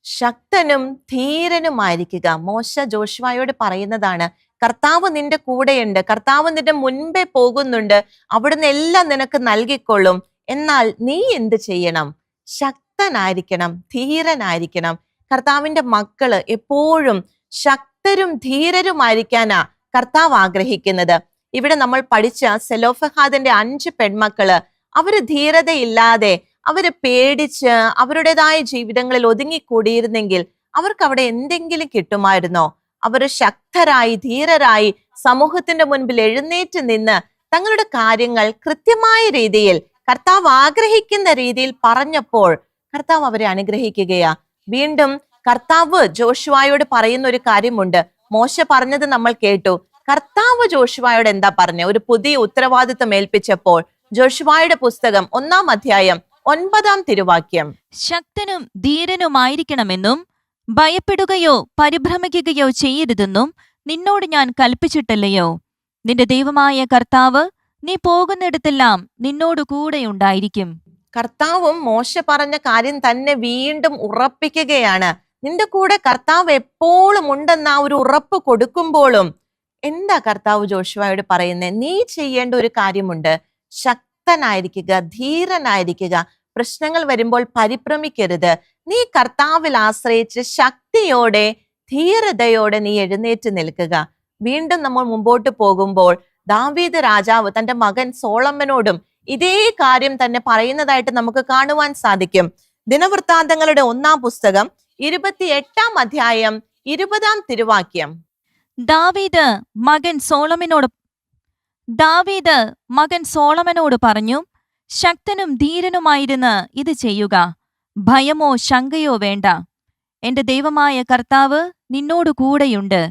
ശക്തനും ധീരനുമായിരിക്കുക. മോശ ജോഷുവയോട് പറയുന്നതാണ്, കർത്താവ് നിന്റെ കൂടെയുണ്ട്, കർത്താവ് നിന്റെ മുൻപേ പോകുന്നുണ്ട്, അവിടുന്ന് എല്ലാം നിനക്ക് നൽകിക്കൊള്ളും. എന്നാൽ നീ എന്ത് ചെയ്യണം? ശക്തനായിരിക്കണം, ധീരനായിരിക്കണം. കർത്താവിന്റെ മക്കള് എപ്പോഴും ശക്തരും ധീരരുമായിരിക്കാനാ കർത്താവ് ആഗ്രഹിക്കുന്നത്. ഇവിടെ നമ്മൾ പഠിച്ച സെലോഫഹാദിന്റെ 5 പെൺമക്കള് അവര് ധീരതയില്ലാതെ, അവര് പേടിച്ച് അവരുടേതായ ജീവിതങ്ങളിൽ ഒതുങ്ങിക്കൂടിയിരുന്നെങ്കിൽ അവർക്ക് അവിടെ എന്തെങ്കിലും കിട്ടുമായിരുന്നോ? അവർ ശക്തരായി ധീരരായി സമൂഹത്തിന്റെ മുൻപിൽ എഴുന്നേറ്റ് നിന്ന് തങ്ങളുടെ കാര്യങ്ങൾ കൃത്യമായ രീതിയിൽ കർത്താവ് ആഗ്രഹിക്കുന്ന രീതിയിൽ പറഞ്ഞപ്പോൾ കർത്താവ് അവരെ അനുഗ്രഹിക്കുകയാ. വീണ്ടും കർത്താവ് ജോഷുവയോട് പറയുന്ന ഒരു കാര്യമുണ്ട്. മോശ പറഞ്ഞത് നമ്മൾ കേട്ടു. കർത്താവ് ജോഷുവയോട് എന്താ പറഞ്ഞ? ഒരു പുതിയ ഉത്തരവാദിത്വം ഏൽപ്പിച്ചപ്പോൾ ജോഷുവയുടെ പുസ്തകം 1-ാം അധ്യായം 9-ാം തിരുവാക്യം, ശക്തനും ധീരനുമായിരിക്കണമെന്നും ഭയപ്പെടുകയോ പരിഭ്രമിക്കുകയോ ചെയ്യരുതെന്നും നിന്നോട് ഞാൻ കൽപ്പിച്ചിട്ടല്ലയോ? നിന്റെ ദൈവമായ കർത്താവ് നീ പോകുന്നിടത്തെല്ലാം നിന്നോട് കൂടെയുണ്ടായിരിക്കും. കർത്താവും മോശ പറഞ്ഞ കാര്യം തന്നെ വീണ്ടും ഉറപ്പിക്കുകയാണ്. നിന്റെ കൂടെ കർത്താവ് എപ്പോഴും ഉണ്ടെന്ന ആ ഒരു ഉറപ്പ് കൊടുക്കുമ്പോഴും എന്താ കർത്താവ് ജോഷുവയോട് പറയുന്നത്? നീ ചെയ്യേണ്ട ഒരു കാര്യമുണ്ട്. ശക്തനായിരിക്കുക, ധീരനായിരിക്കുക. പ്രശ്നങ്ങൾ വരുമ്പോൾ പരിഭ്രമിക്കരുത്. നീ കർത്താവിൽ ആശ്രയിച്ച് ശക്തിയോടെ ധീരതയോടെ നീ എഴുന്നേറ്റ് നിൽക്കുക. വീണ്ടും നമ്മൾ മുമ്പോട്ട് പോകുമ്പോൾ ദാവീദ് രാജാവ് തന്റെ മകൻ സോളമനോടും ഇതേ കാര്യം തന്നെ പറയുന്നതായിട്ട് നമുക്ക് കാണുവാൻ സാധിക്കും. ദിനവൃത്താന്തങ്ങളുടെ 1-ാം പുസ്തകം 28-ാം അധ്യായം 20-ാം തിരുവാക്യം, ദാവീദ് മകൻ സോളമനോട് പറഞ്ഞു, ശക്തനും ധീരനുമായിരുന്ന് ഇത് ചെയ്യുക. ഭയമോ ശങ്കയോ വേണ്ട. എന്റെ ദൈവമായ കർത്താവ് നിന്നോട് കൂടെയുണ്ട്.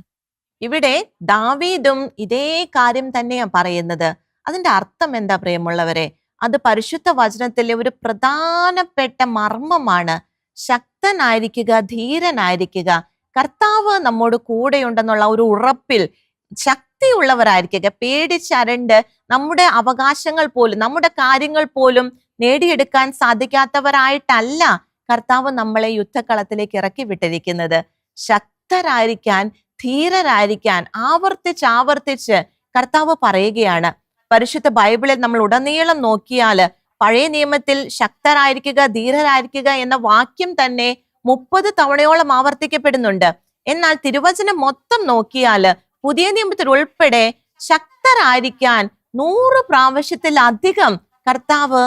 ഇവിടെ ദാവീദും ഇതേ കാര്യം തന്നെയാണ് പറയുന്നത്. അതിന്റെ അർത്ഥം എന്താ പ്രിയമുള്ളവരെ? അത് പരിശുദ്ധ വചനത്തിലെ ഒരു പ്രധാനപ്പെട്ട മർമ്മമാണ്. ശക്തനായിരിക്കുക, ധീരനായിരിക്കുക. കർത്താവ് നമ്മോട് കൂടെയുണ്ടെന്നുള്ള ഒരു ഉറപ്പിൽ ശക്തിയുള്ളവരായിരിക്കുക. പേടിച്ചരണ്ട് നമ്മുടെ അവകാശങ്ങൾ പോലും നമ്മുടെ കാര്യങ്ങൾ പോലും നേടിയെടുക്കാൻ സാധിക്കാത്തവരായിട്ടല്ല കർത്താവ് നമ്മളെ യുദ്ധക്കളത്തിലേക്ക് ഇറക്കി വിട്ടിരിക്കുന്നത്. ശക്തരായിരിക്കാൻ, ധീരരായിരിക്കാൻ ആവർത്തിച്ച് കർത്താവ് പറയുകയാണ്. പരിശുദ്ധ ബൈബിളിൽ നമ്മൾ ഉടനീളം നോക്കിയാൽ പഴയ നിയമത്തിൽ ശക്തരായിരിക്കുക, ധീരരായിരിക്കുക എന്ന വാക്യം തന്നെ 30 തവണയോളം ആവർത്തിക്കപ്പെടുന്നുണ്ട്. എന്നാൽ തിരുവചനം മൊത്തം നോക്കിയാല് പുതിയ നിയമത്തിൽ ഉൾപ്പെടെ ശക്തരായിരിക്കാൻ 100 പ്രാവശ്യത്തിലധികം കർത്താവ്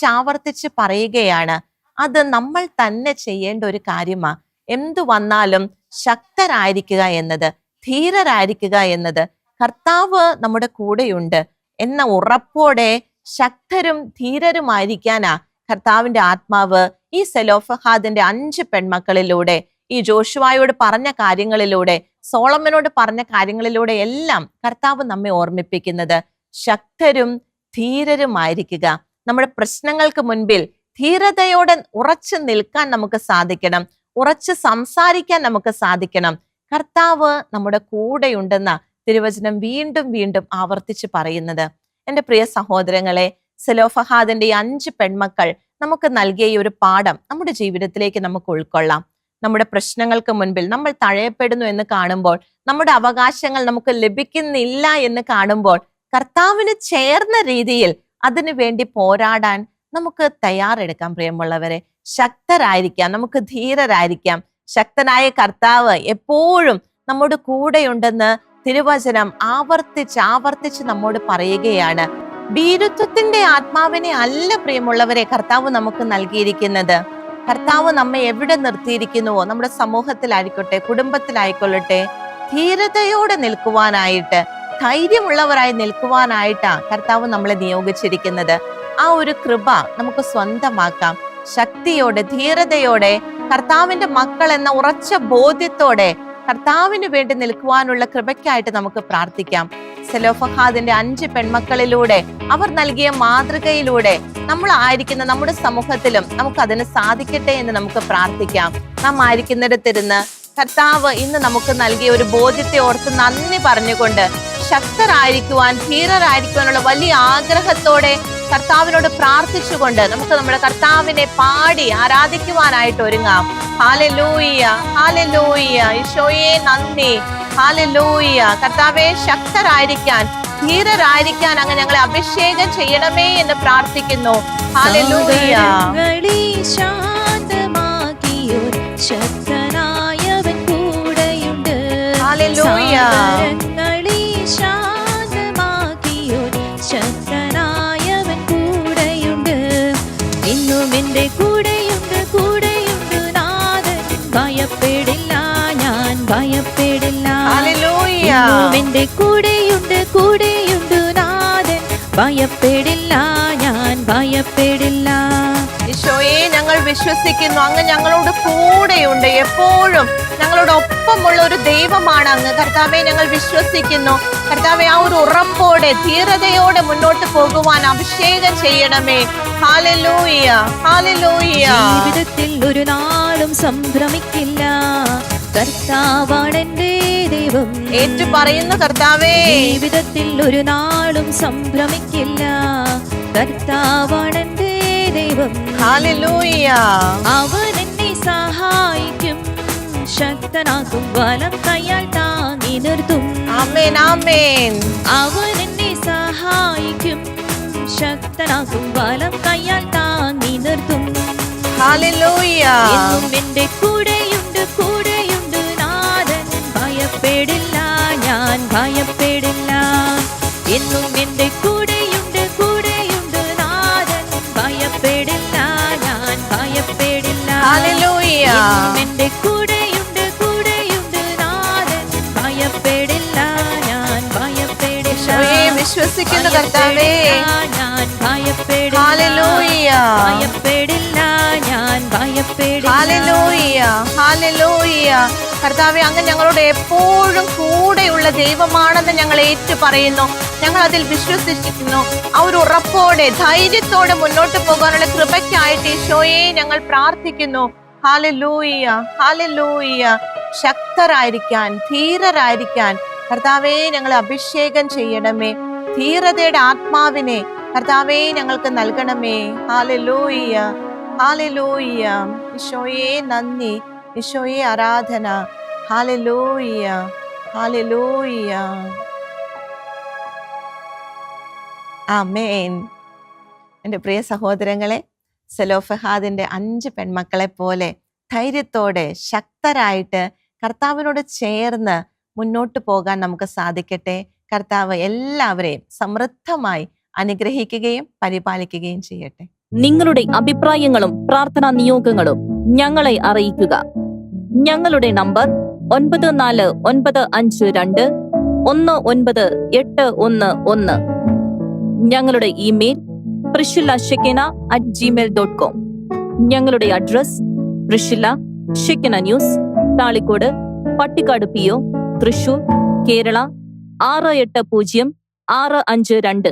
ആവർത്തിച്ച് പറയുകയാണ്. അത് നമ്മൾ തന്നെ ചെയ്യേണ്ട ഒരു കാര്യമാ. എന്തു വന്നാലും ശക്തരായിരിക്കുക എന്നത്, ധീരരായിരിക്കുക എന്നത്, കർത്താവ് നമ്മുടെ കൂടെയുണ്ട് എന്ന ഉറപ്പോടെ ശക്തരും ധീരരുമായിരിക്കാനാ കർത്താവിന്റെ ആത്മാവ് ഈ സെലോഫഹാദിന്റെ 5 പെൺമക്കളിലൂടെ, ഈ ജോഷുവായോട് പറഞ്ഞ കാര്യങ്ങളിലൂടെ, സോളമനോട് പറഞ്ഞ കാര്യങ്ങളിലൂടെ എല്ലാം കർത്താവ് നമ്മെ ഓർമ്മിപ്പിക്കുന്നത്. ശക്തരും ധീരരുമായിരിക്കുക. നമ്മുടെ പ്രശ്നങ്ങൾക്ക് മുൻപിൽ ധീരതയോടെ ഉറച്ചു നിൽക്കാൻ നമുക്ക് സാധിക്കണം, ഉറച്ച് സംസാരിക്കാൻ നമുക്ക് സാധിക്കണം. കർത്താവ് നമ്മുടെ കൂടെയുണ്ടെന്ന തിരുവചനം വീണ്ടും വീണ്ടും ആവർത്തിച്ച് പറയുന്നത്. എൻ്റെ പ്രിയ സഹോദരങ്ങളെ, സെലോഫഹാദിന്റെ ഈ 5 പെൺമക്കൾ നമുക്ക് നൽകിയ ഈ ഒരു പാഠം നമ്മുടെ ജീവിതത്തിലേക്ക് നമുക്ക് ഉൾക്കൊള്ളാം. നമ്മുടെ പ്രശ്നങ്ങൾക്ക് മുൻപിൽ നമ്മൾ തഴയപ്പെടുന്നു എന്ന് കാണുമ്പോൾ, നമ്മുടെ അവകാശങ്ങൾ നമുക്ക് ലഭിക്കുന്നില്ല എന്ന് കാണുമ്പോൾ, കർത്താവിന് ചേർന്ന രീതിയിൽ അതിനു വേണ്ടി പോരാടാൻ നമുക്ക് തയ്യാറെടുക്കാം. പ്രിയമുള്ളവരെ, ശക്തരായിരിക്കാം, നമുക്ക് ധീരരായിരിക്കാം. ശക്തനായ കർത്താവ് എപ്പോഴും നമ്മുടെ കൂടെയുണ്ടെന്ന് തിരുവചനം ആവർത്തിച്ച് നമ്മോട് പറയുകയാണ്. ഭീരുത്വത്തിന്റെ ആത്മാവിനെ അല്ല പ്രിയമുള്ളവരെ കർത്താവ് നമുക്ക് നൽകിയിരിക്കുന്നത്. കർത്താവ് നമ്മെ എവിടെ നിർത്തിയിരിക്കുന്നുവോ, നമ്മുടെ സമൂഹത്തിലായിക്കോട്ടെ, കുടുംബത്തിലായിക്കൊള്ളട്ടെ, ധീരതയോടെ നിൽക്കുവാനായിട്ട്, ധൈര്യമുള്ളവരായി നിൽക്കുവാനായിട്ടാ കർത്താവ് നമ്മളെ നിയോഗിച്ചിരിക്കുന്നത്. ആ ഒരു കൃപ നമുക്ക് സ്വന്തമാക്കാം. ശക്തിയോടെ, ധീരതയോടെ, കർത്താവിന്റെ മക്കൾ എന്ന ഉറച്ച ബോധ്യത്തോടെ കർത്താവിന് വേണ്ടി നിൽക്കുവാനുള്ള കൃപയ്ക്കായിട്ട് നമുക്ക് പ്രാർത്ഥിക്കാം. സെലോഫഹാദിന്റെ 5 പെൺമക്കളിലൂടെ, അവർ നൽകിയ മാതൃകയിലൂടെ നമ്മൾ ആയിരിക്കുന്ന നമ്മുടെ സമൂഹത്തിലും നമുക്ക് അതിന് സാധിക്കട്ടെ എന്ന് നമുക്ക് പ്രാർത്ഥിക്കാം. നാം ആയിരിക്കുന്നിടത്തിരുന്ന് കർത്താവ് ഇന്ന് നമുക്ക് നൽകിയ ഒരു ബോധ്യത്തെ ഓർത്ത് നന്ദി പറഞ്ഞുകൊണ്ട് ശക്തരായിരിക്കുവാൻ, ധീരരായിരിക്കുവാനുള്ള വലിയ ആഗ്രഹത്തോടെ കർത്താവിനോട് പ്രാർത്ഥിച്ചുകൊണ്ട് നമുക്ക് നമ്മുടെ കർത്താവിനെ പാടി ആരാധിക്കുവാനായിട്ട് ഒരുങ്ങാം. ഹല്ലേലൂയ, ഹല്ലേലൂയ. ഈശോയെ നന്ദി. ഹല്ലേലൂയ. കർത്താവേ, ശക്തരായിരിക്കാൻ, ധീരരായിരിക്കാൻ അങ്ങ് ഞങ്ങളെ അഭിഷേകം ചെയ്യണമേ എന്ന് പ്രാർത്ഥിക്കുന്നു. ഹല്ലേലൂയ. ശക്തനായവൻ കൂടെയുണ്ട്. ഹല്ലേലൂയ. ശക്തനായവൻ കൂടെയുണ്ട്. ഇന്നും എന്റെ കൂടെയുണ്ട് നാഥൻ. ഭയപ്പെടില്ല, ഞാൻ ഭയപ്പെടില്ല. ഇന്നും എന്റെ കൂടെയുണ്ട് നാഥൻ. ഭയപ്പെടില്ല, ഞാൻ ഭയപ്പെടില്ല. ഈശോയെ, ഞങ്ങൾ വിശ്വസിക്കുന്നു അങ്ങ് ഞങ്ങളോട് കൂടെയുണ്ട്. എപ്പോഴും ഞങ്ങളോടൊപ്പമുള്ള ഒരു ദൈവമാണ് അങ്ങ്. കർത്താവെ, ഞങ്ങൾ വിശ്വസിക്കുന്നു. കർത്താവെ, ആ ഒരു ഉറപ്പോടെ, ധീരതയോടെ മുന്നോട്ട് പോകുവാൻ അഭിഷേകം ചെയ്യണമേ. Hallelujah, hallelujah. ജീവിതത്തിൽ ഒരു നാളും സംഭ്രമിക്കില്ല, കർത്താവാണെന്റെ ദൈവം. ഏറ്റു പറയുന്നു കർത്താവേ. ജീവിതത്തിൽ ഒരു നാളും സംഭ്രമിക്കില്ല, കർത്താവാണെന്റെ ദൈവം. ഹല്ലേലൂയ. അവൻ എന്നെ സഹായിക്കും, ശക്തനാക്കും, വലം കൈയാൽ താങ്ങി നിർത്തും. ആമേൻ, ആമേൻ. അവൻ എന്നെ സഹായിക്കും, ശക്തനാക്കും, വലം കൈയാൽ താങ്ങി നിർത്തും. ഹല്ലേലൂയ. എന്നും എന്റെ കൂടെയുണ്ട് നാഥൻ. ഭയപ്പെടില്ല, ഞാൻ ഭയപ്പെടില്ല. എന്നും എന്റെ കൂടെയുണ്ട് നാഥൻ. ഭയപ്പെടില്ല, ഞാൻ ഭയപ്പെടില്ല. ഹല്ലേലൂയ. എന്നും എന്റെ കൂടെയുണ്ട് നാഥൻ. ഭയപ്പെടില്ല, ഞാൻ ഭയപ്പെടില്ല. വിശ്വസിക്കുന്നു കർത്താവേ. ഞാൻ ഭയപ്പെടില്ല. ഹല്ലേലൂയ. ഭയപ്പെടില്ല, ഞാൻ ഭയപ്പെടില്ല. Hallelujah, hallelujah. കർത്താവേ, അങ്ങ് ഞങ്ങളോട് എപ്പോഴും കൂടെയുള്ള ദൈവമാണെന്ന് ഞങ്ങൾ ഏറ്റു പറയുന്നു. ഞങ്ങൾ അതിൽ വിശ്വസിക്കുന്നു. ആ ഒരു ഉറപ്പോടെ, ധൈര്യത്തോടെ മുന്നോട്ട് പോകാനുള്ള കൃപയ്ക്കായിട്ട് ഈശോയെ ഞങ്ങൾ പ്രാർത്ഥിക്കുന്നു. Hallelujah, hallelujah. ശക്തരായിരിക്കാൻ, ധീരരായിരിക്കാൻ കർത്താവേ ഞങ്ങളെ അഭിഷേകം ചെയ്യണമേ. ധീരതയുടെ ആത്മാവിനെ കർത്താവേ ഞങ്ങൾക്ക് നൽകണമേ. ഹല്ലേലൂയ, ഹല്ലേലൂയ. ഈശോയെ നന്ദി, ഈശോയെ ആരാധന. ഹല്ലേലൂയ, ഹല്ലേലൂയ. ആമേൻ. എൻ്റെ പ്രിയ സഹോദരങ്ങളെ, സെലോഫഹാദിന്റെ 5 പെൺമക്കളെ പോലെ ധൈര്യത്തോടെ ശക്തരായിട്ട് കർത്താവിനോട് ചേർന്ന് മുന്നോട്ട് പോകാൻ നമുക്ക് സാധിക്കട്ടെ. കർത്താവ് എല്ലാവരെയും സമൃദ്ധമായി അനുഗ്രഹിക്കുകയും പരിപാലിക്കുകയും ചെയ്യട്ടെ. നിങ്ങളുടെ അഭിപ്രായങ്ങളും പ്രാർത്ഥനാ നിയോഗങ്ങളും ഞങ്ങളെ അറിയിക്കുക. ഞങ്ങളുടെ നമ്പർ 9495219811. ഞങ്ങളുടെ ഇമെയിൽ priscilla@gmail.com. ഞങ്ങളുടെ address പ്രിഷില്ല Shekinah news, Thalikkode, Pattikkad PO, Thrissur, Kerala 680652.